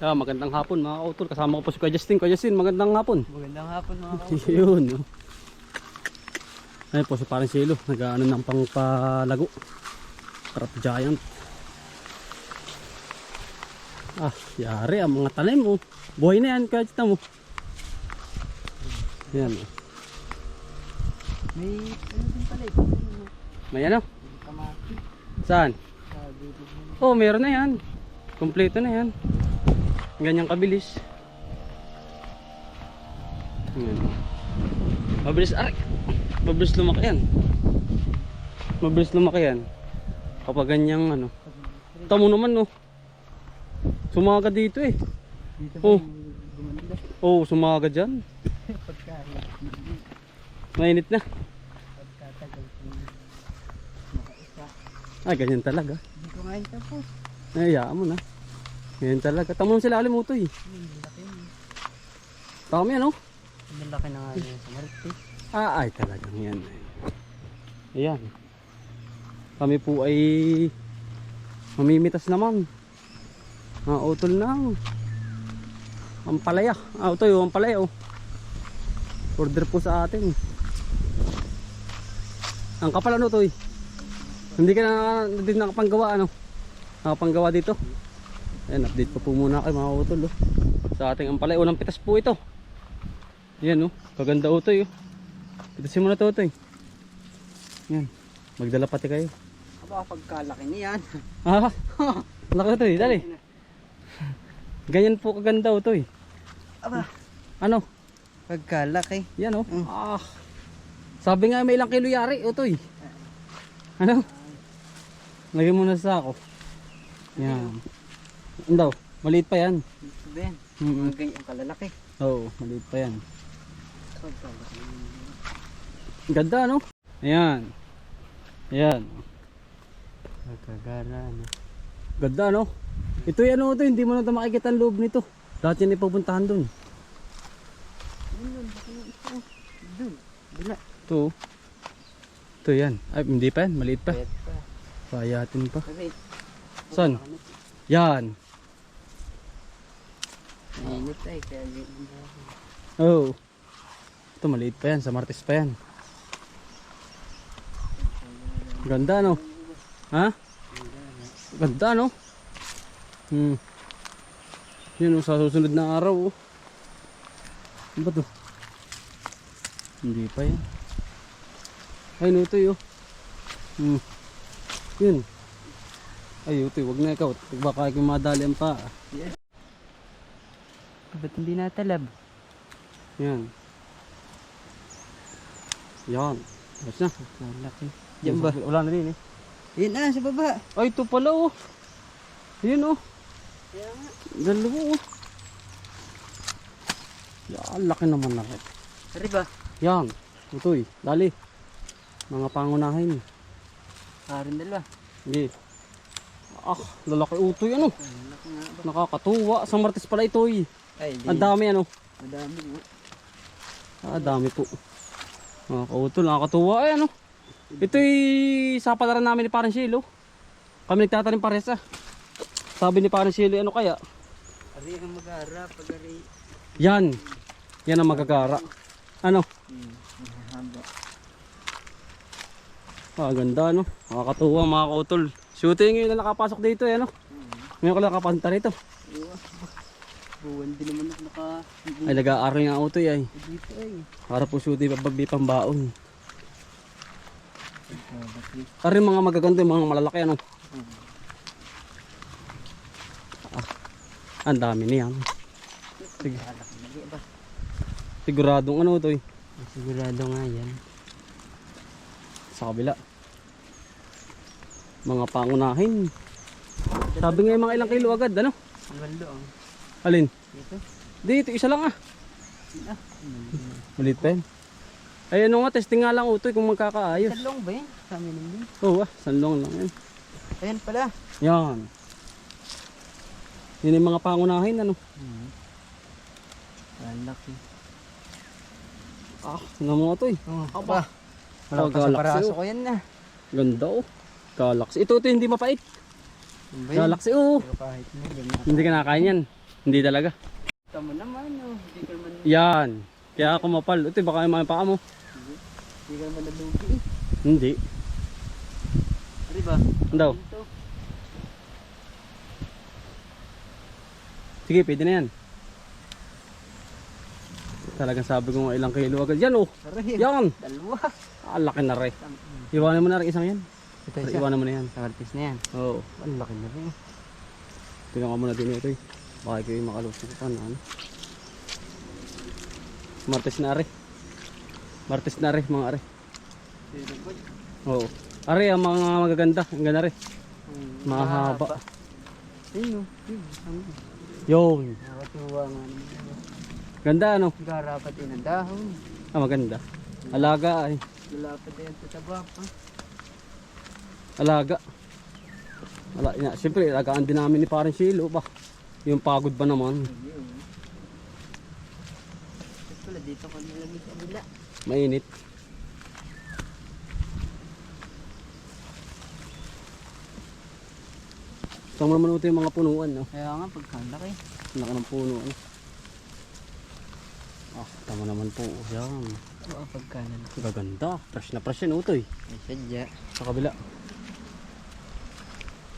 Yeah, magandang hapon mga kautol. Kasama ko po si Kuya Justin. Kuya Justin, magandang hapon. Magandang hapon mga kautol. Yun. Ayun po si Parang Silo. Nag-ano ng pangpalago. Trap giant. Ah, yari ang mga talim mo. Buhay na yan, Kuya Justin mo. Yan. May ano din pala eh. May ano? Kamaki. Saan? Sa bibig mo. Oh, meron na yan. Kompleto na yan. Ganyang kabilis. Yan. Mabilis, aray. Mabilis lumaki yan. Mabilis lumaki yan. Kapag ganyang ano. Tamo naman no. Sumaga dito eh. Dito Oh. gumanda. Oh, sumaga dyan. Pagkain. Mainit na. Pagkatagal kung makaisa. Ah, ganyan talaga. Hindi ko nga ito po. Ay, hayaan mo na. Ganyan talaga. Tamo na sila alimuto eh. Malaki mo. Tama yan oh. Malaki na nga yun sa Marites. Ah, ay talagang yan. Ayan. Kami po ay mamimitas naman. Utol na. Ang palaya. Ito yung ang palaya oh. Order po sa atin. Ang kapal ano to eh. Hindi ka na nakapanggawa ano. Nakapanggawa dito. Ayan, update po muna kayo mga utol oh. Sa ating ang palaya. Unang pitas po ito. Yan oh. Kaganda utoy oh. Pitasin mo na to utoy. Yan. Magdala pati kayo. Aba, pagkalaki niyan. Ah, laki utoy. Dali. Ganyan po kaganda utoy. Aba, Ano? pagkalaki. Yan oh. Mm. Ah. Sabi nga may ilang kilo yari utoy. Ano? Lagyan mo na sa ako. Yan. Yan daw. Maliit pa yan. Ito ba yan? Mm-mm. Mga ganyang kalalaki. Oo, maliit pa yan. Pagkalaki. Ganda no? Ayan. Ayan. Pagkagala na. Ganda no? Ito yan oh, ito. Hindi mo na ito makikita ang loob nito. Dati yan ipupuntahan dun. Doon. Bila. Ito. Ito yan. Ay, hindi pa yan. Maliit pa. Pet pa. Payatin pa. Sabi. Saan? Yan. Mainit ay. Kaya hindi. Oh. Ito maliit pa yan. Sa Martes pa yan. Ganda no? Ha? Ganda no? Yun oh, sa susunod na araw oh. Ano ba to? Hindi pa yan. Ay no, ito yun. Yun. Ay ito, wag na ikaw. Baka ikaw madali ang pa. Ba't hindi natalab? Yan. Yan. Ayos na. Malaki. Yan ba? Wala na rin eh. Yan na, sa baba. Ay ito pala oh. Yun oh. Kaya nga. Dalawa oh. Yan, laki naman na rin. Ari ba? Yan. Utoy, dali. Mga pangunahin. Karin dalawa. Hindi. Ah, lalaki utoy ano. Malaki nga ba? Nakakatuwa. Sa Martes pala ito eh. Ay, di. Ang dami ano. Madami nga. Ah, dami po. Mga kautol, nakakatuwa ay ano. Ito'y sa palaran namin ni Parang Silo. Kami nagtatanim pares ah. Sabi ni Parang Silo, ano kaya? Ari ang mag-aara pag ari. Yan. Yan ang magagara. Ano? Mahaba. Ah, ganda no. Nakakatuwa mga kautol. Shooting ngayon na nakapasok dito eh ano. Ngayon ko lang nakapasok rito. Buwan din naman ako naka... Ay, nag-aaral nga utoy ay. Dito ay. Para po shooting pabagbi pambaon. Ari mga magaganda yung mga malalaki ano. Ah, ang dami niyan. Sige. Siguradong ano to eh. Sigurado nga yan. Sa kabila. Mga pangunahin. Sabi nga yung mga ilang kilo agad ano. Walo ang Alin? dito. Dito isa lang ah. Ah, Malit pa yan. Ay ano nga, testing nga lang utoy kung magkakaayos. talong ba yan? Sa amin naman. Oo sanlong lang yan. Ayan pala. Yan. Yun yung mga pangunahin ano. Malaki. Ah, ano mo utoy. Aba. Wala Wala pa sa paraso ko yan na. Ganda oh. Galaxy. Ito hindi mapait. Ano ba yan? Galaxy oh. Pero kahit na, ganyan. Hindi ka nakain yan. Hindi talaga. Tama naman, oh. Hindi ka naman, Yan. Kaya ako mapal. Ito, baka yung mga paa mo. hindi ka naman nalugi eh. Hindi. Ano ba? Ano daw? Dito. Sige, pwede na yan. Talagang sabi ko nga ilang kilo agad. Yan oh. Aray, Yan. dalawa. Laki na rin. Iwanan mo na rin isang yan. Ito isa. Iwanan mo na yan. Sa artist na yan. Oo. Ang laki na rin. Tingnan ka muna din ito eh. Baka kayo makalusok pa na ano. Martes na ari. Martes na ari mga ari. Oo. Ari ang mga magaganda. Ang ganda rin. Mahaba. Ayun, oh. Yun. Nakatuwa nga naman. Ganda ano. Garapat din ang dahon. Maganda. Alaga ay. Galapat din sa taba pa. Alaga. Siyempre, alagaan din namin ni parang Shilo ba. Yung pagod ba naman. Ayun. Tapos pala dito ka nilamig sa bila. Mainit. Saan mo naman ito yung mga punuan, no? Kaya nga pagkalaki. Laki ng puno, ano? Tama naman po. Yan. Oo, pagkanan. Gaganda. Fresh na fresh yan, utoy. Ay, sadya. Sa kabila.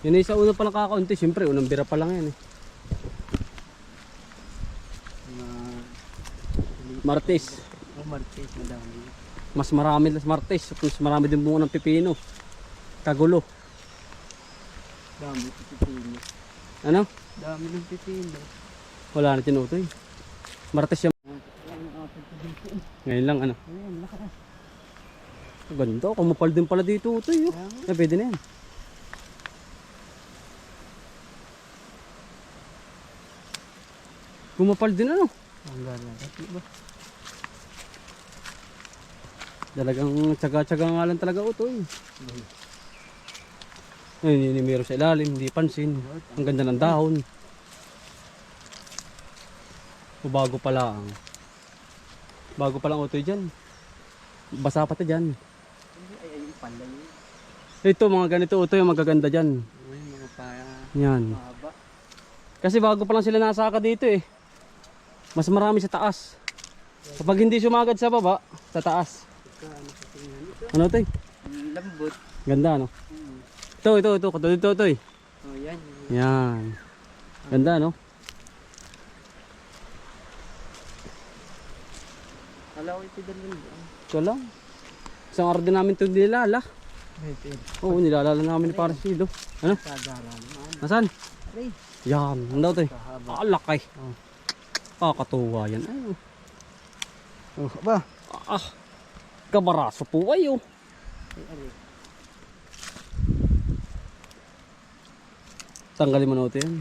Yun ay sa una pa lang kakaunti. Siyempre, unang bira pa lang yan, eh. Martes. Oh, martes, madami. Mas marami na Martes. Mas marami din bunga ng pipino. Kagulo. Dami ng pipino. Ano? Dami ng pipino. Wala na tinutoy. Martes yan. Ngayon lang, ano? Ayan, lakas. Ganda. Kumapal din pala dito, utoy. Oh. Kaya nga. Pwede na yan. Kumapal din, ano? Ang galakas, diba? Talagang tsaga-tsaga nga lang talaga, utoy. Ayun, inimiro sa ilalim, hindi pansin. Ang ganda ng dahon. O bago pa lang. Bago pa lang utoy dyan. Basa pa to dyan. Ay, pala yun. Ito, mga ganito utoy, magaganda dyan. Ay, mga paya. Yan. Mahaba. Kasi bago pa lang sila nasaka dito eh. Mas marami sa taas. Kapag hindi sumagad sa baba, sa taas. Ano sa tingnan ito? Ano utoy? Ang lambot. Ganda, no? Ito. Katulad ito, utoy. Oh, yan. Yan. Ganda, no? Kala ko ito dalawang. Ito lang. Isang araw din namin ito nilala. Ito. Oo, nilalala namin ni parang silo. Ano? Sagara naman. Nasaan? Aray. Yan. Ano daw ito? Kahaba. Laki. Kakatuwa yan. Ay, Oh, ba? kabaraso po ay, oh. Ay, aray. Tanggalin mo na ito yan.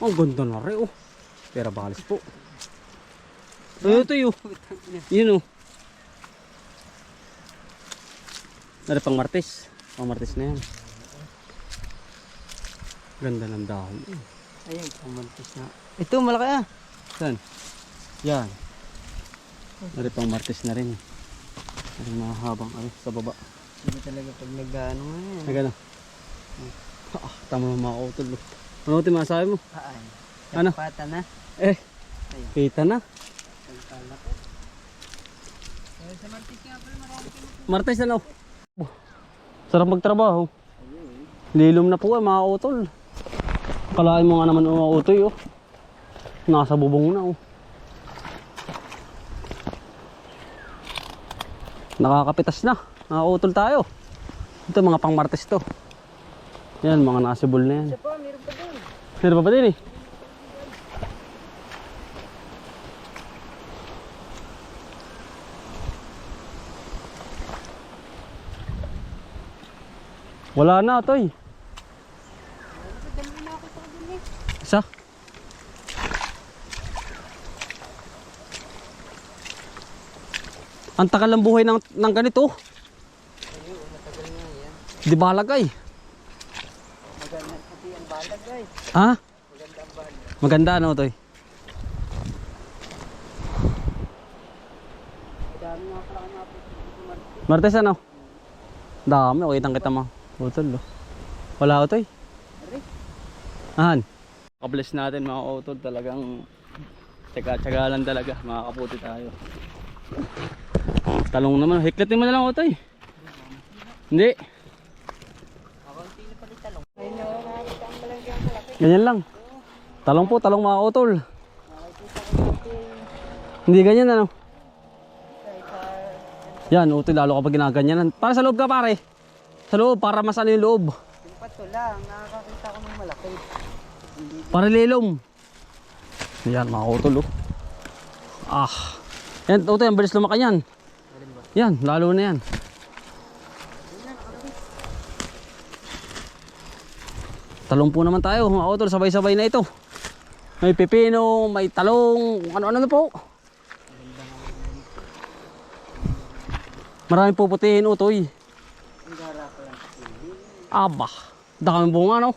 Ang ganda na rin, oh. Pera balis po. Ito yun. Yun, oh. Ano pang Martes? Pang Martes na yan. Ganda ng dahon. Ayun, pumantis na. Ito, malaki ah. Saan? Yan. Ano pang Martes na rin. Ano mga habang ano, sa baba. Hindi talaga pag nag-ano nga yan. Nagano? Tama na mga utol. Ano ito masabi mo? Paan. Ano? Pata na. Eh, Ayun. kita na. Pagkalaki. Ay, sa martis nga pala marami kayo. Martes ano? Sarap magtrabaho. Lilom na po mga utol. Kalahin mo nga naman mga utoy, oh. Nasa bubong na, oh. Nakakapitas na. Nakakutol tayo. Ito mga pang Martes to. Yan, mga nasibol na yan. Isa pa, meron pa doon. Meron pa ba din eh? Wala na, toy. Isa? Ang tagal ng buhay ng ganito. Ayun, matagal nga yan. Di balagay. Maganda pati ang balag guys. Ha? Maganda ang balag. Maganda ano, toy? Madami nga pala natin sa martis. Martes ano? Dami, okay kitang kita mo. Utol, oh. Wala ko, toy. Aray. Ahan. Kabless natin mga utol, talagang tsaga-tsaga lang talaga, makakaputi tayo. Talong naman, hiklatin mo na lang utoy. Hindi. Ganyan lang. Talong po, talong mga utol. Hindi ganyan ano. Yan, utol lalo kapag ginaganyan. Para sa loob ka pare. Sa loob, para mas ano yung loob. Yung pato lang, nakakakita ko ng malaki. Para lilom. Yan mga utol oh. Ah. Yan, utol, ang bilis lumaki yan. Yan, lalo na yan. Talong po naman tayo mga utol, sabay-sabay na ito. May pipino, may talong, ano-ano na po. Maraming puputihin utoy. Aba, daming bunga no.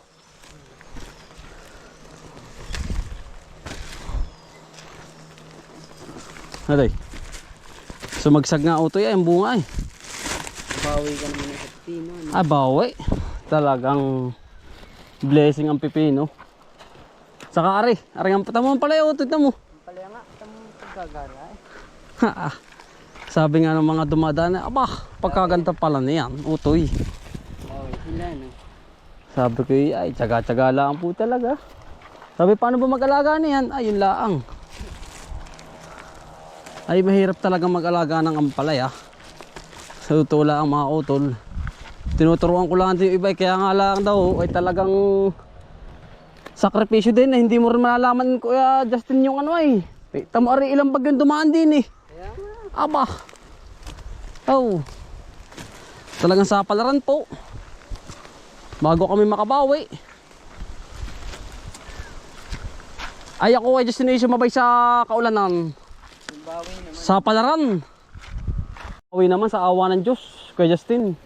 Aday. Sumagsag nga utoy ay ang bunga ay. Bawi ka naman sa pino. Ano? Ah, bawi. Talagang blessing ang pipino. Saka ari ang tamo pala yung utoy mo. Palaya nga, tamang pagkagara eh. Ha. Sabi nga ng mga dumadaan, aba, pagkaganda pala niyan, utoy. Bawi sila no. Sabi ko, ay, tsaga-tsaga lang po talaga. Sabi, paano ba mag-alaga niyan? Ay, yun laang. Ay, mahirap talaga mag-alaga ng ampalaya. Sa totoo lang ang mga utol. Tinuturuan ko lang yung iba, kaya nga lang daw, ay talagang sakripisyo din na hindi mo rin malalaman, Kuya Justin, yung ano ay. Tamo ari ilang bagyong dumaan din eh. Kaya nga. Aba. Oh. Talagang sapalaran po. Bago kami makabawi. Ay ako ay destination mabay sa kaulanan. Yung bawi naman. Sa palaran. Bawi naman sa awa ng Diyos. Kuya Justin.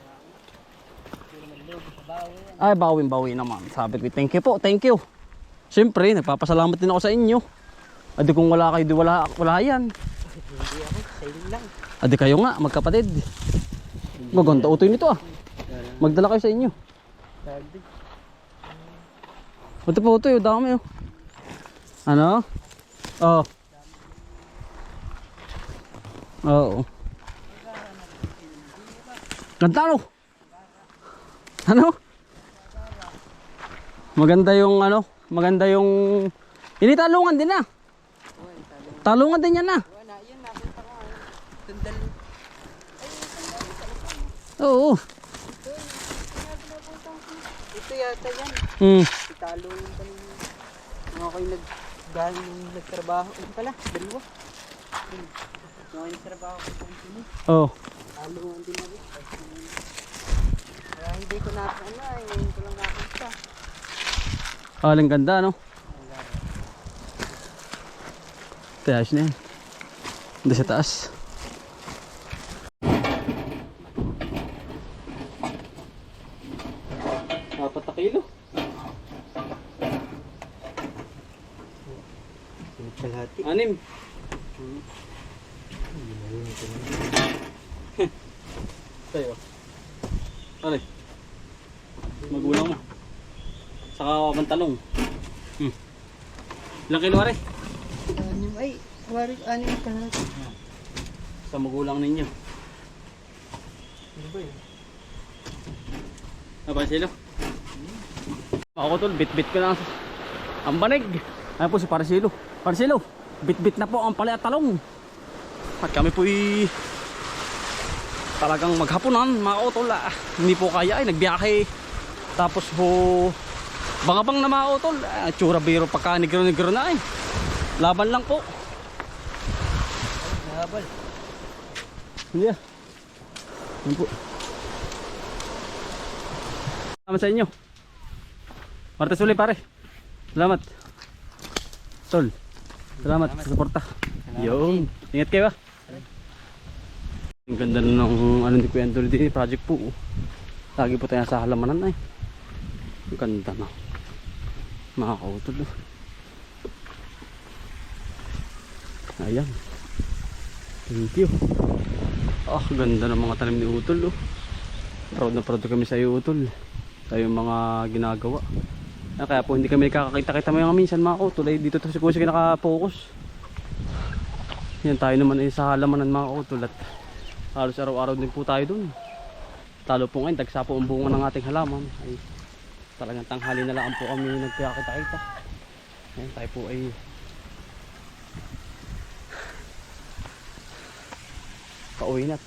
Ay bawi naman. Sabi ko thank you po, thank you. Siyempre nagpapasalamat din ako sa inyo. Adi kung wala kayo di wala yan. Hindi ako, sa inyo lang. Adi kayo nga magkapatid. Maganda utoy nito ah. Magdala kayo sa inyo. Sabi. Ito po ito yung dami oh. Ano? Oh. Oo. Ganda no? Ano? Maganda yung ano? Maganda yung... Ini talungan din na. Talungan din yan na. Wala, yun nakita ko. Tundal. Oo. Ito yata yan. Hmm. Italo yung kanina. Mga kayo nagtrabaho. Ano pala? Dalawa. Mga kayo nagtrabaho ko sa kanina. Oh. Talo ang din ako. Kaya hindi ko na ano ay ngayon ko lang nakita. Aling ganda no? Taas na yan. Hindi sa taas. Apat na kilo. Kalahati. 6. Tayo. Ano? Magulang mo. Saka pantalong. Ilang kilo are? Anim ay, anim kalahati. Sa magulang ninyo. Ano ba yun? Apa silo? Ako tol, bit-bit ko na ang banig. Ayan po si Parsilo. Parsilo, bit-bit na po ang palay at talong. At kami po talagang maghapunan mga utol. Hindi po kaya ay nagbiyahe. Tapos po bangabang na mga utol. Tsura biro pagka negro-negro na eh. Laban lang po. Nahabal. Hindi ah. Ayan po. Salamat sa inyo. Martes ulit pare. Salamat. Tol. Salamat sa suporta. Yung. Ingat kayo ah. Ang ganda na ng ano ni Kuya Anthony din, project po. Lagi po tayo sa halamanan ay. Ang ganda na. Mga kautol. Ayan. Thank you. Ah, ganda ng mga tanim ni Utol. Proud na proud kami sa iyo Utol. Tayo mga ginagawa. Kaya po hindi kami nakakakita-kita mga minsan mga kautol. Dito to si Kuya naka-focus. Yan tayo naman sa halamanan mga kautol. At halos araw-araw din po tayo dun. Talo po ngayon, dagsa po ang bunga ng ating halaman. Ay talagang tanghali na lang po kami nagkakita-kita. Ayan, tayo po ay pauwi na at